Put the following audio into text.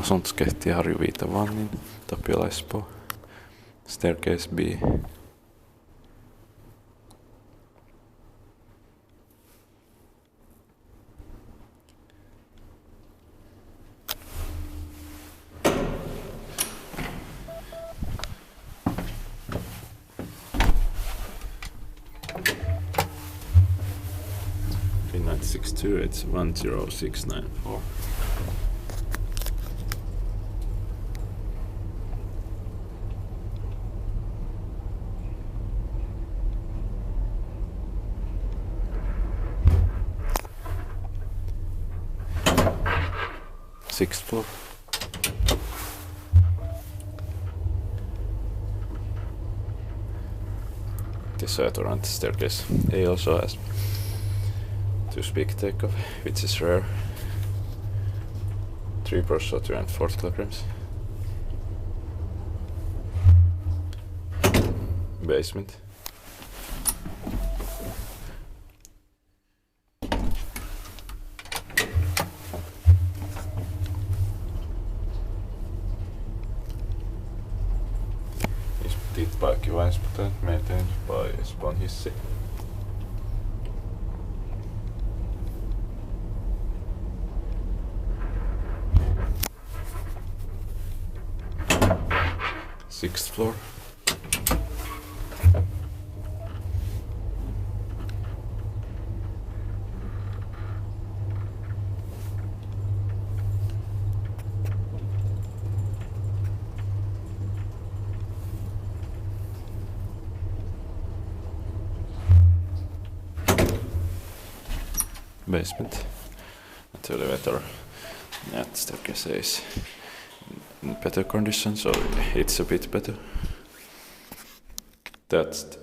Asuntoskehttii Harjuviita Vannin, Tapiola Espoo. Staircase B. Finland 62, it's 10694. Sixth floor. This turret staircase A also has 2-speak takeoff, which is rare. 3 per shutter and 40 kilograms. Basement. Ditt parkkivaispatent maintained by Espoon hissi. Sixth floor. Basement. The elevator at staircase is in better condition, so it's a bit better. That's